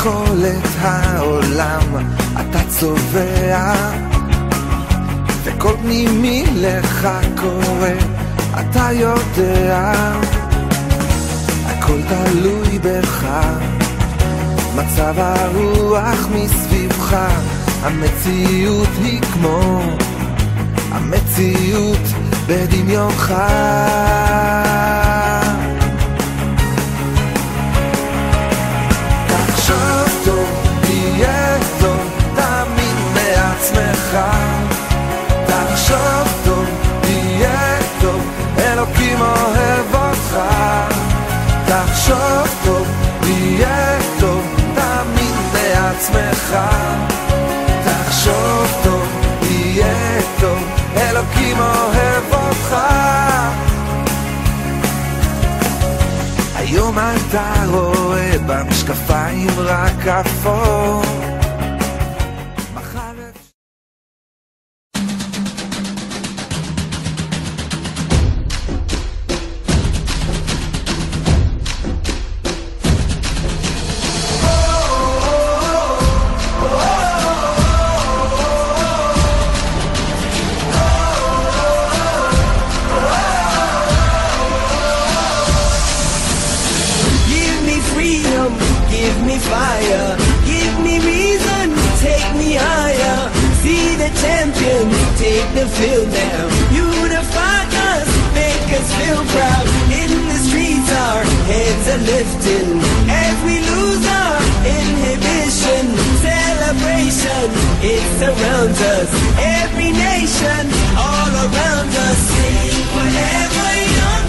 לאכול את העולם, אתה צובע וכל פנימי לך קורה, אתה יודע, הכל תלוי בך, מצב הרוח מסביבך, המציאות היא כמו המציאות בדמיונך. תחשוב טוב, תהיה טוב, תאמין בעצמך. תחשוב טוב, תהיה טוב, אלוקים אוהב אותך. תחשוב טוב, תהיה טוב, תאמין בעצמך. תחשוב טוב, תהיה טוב, אלוקים אוהב אותך. היום אתה רואה במשקפיים רק אפור. Give me fire, give me reason, take me higher. See the champions, take the field now. Unify us, make us feel proud. In the streets our heads are lifting as we lose our inhibition. Celebration, it surrounds us. Every nation, all around us. Sing forever young,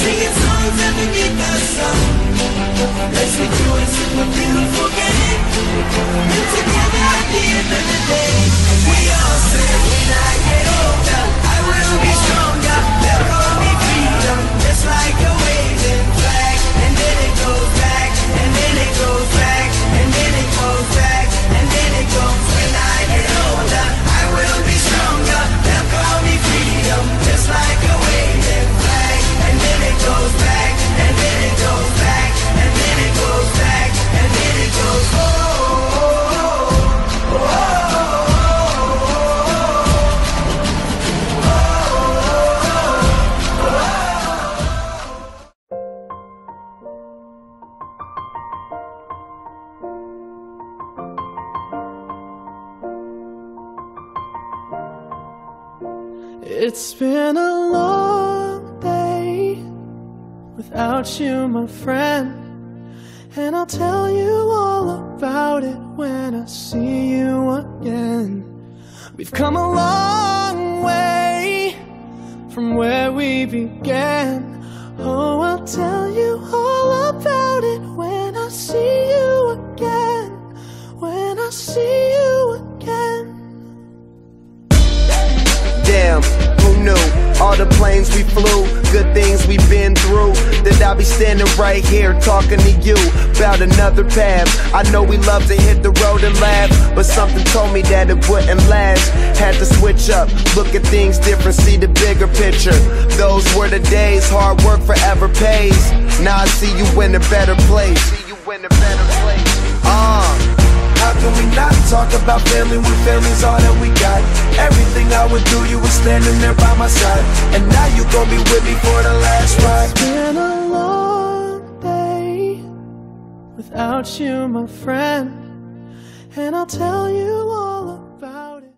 singing songs underneath the sun. Let's rejoice in the beautiful game. And together at the end of the day, we all say, when I get older, I will be stronger. They'll call me freedom, just like a waving flag. And then it goes back, and then it goes back, and then it goes back, and then it goes. When I get older, I will be stronger. They'll call me freedom, just like a waving flag. And then it goes back, and then it goes back. And then it goes back, and then it goes, oh, oh, oh, It's been a long day without you, my friend, and I'll tell you all about it when I see you again. We've come a long way from where we began. Oh, I'll tell you all about it when I see you again. When I see you again. Damn, who knew? All the planes we flew, good things we've been through, that I'll be standing right here talking to you about another path. I know we love to hit the road and laugh, but something told me that it wouldn't last. Had to switch up, look at things different, see the bigger picture. Those were the days, hard work forever pays. Now I see you in a better place. How can we not talk about family when family's all that we got? Everything I would do, you were standing there by my side, and now you gon' be with me for the last ride. It's been a long day without you, my friend, and I'll tell you all about it.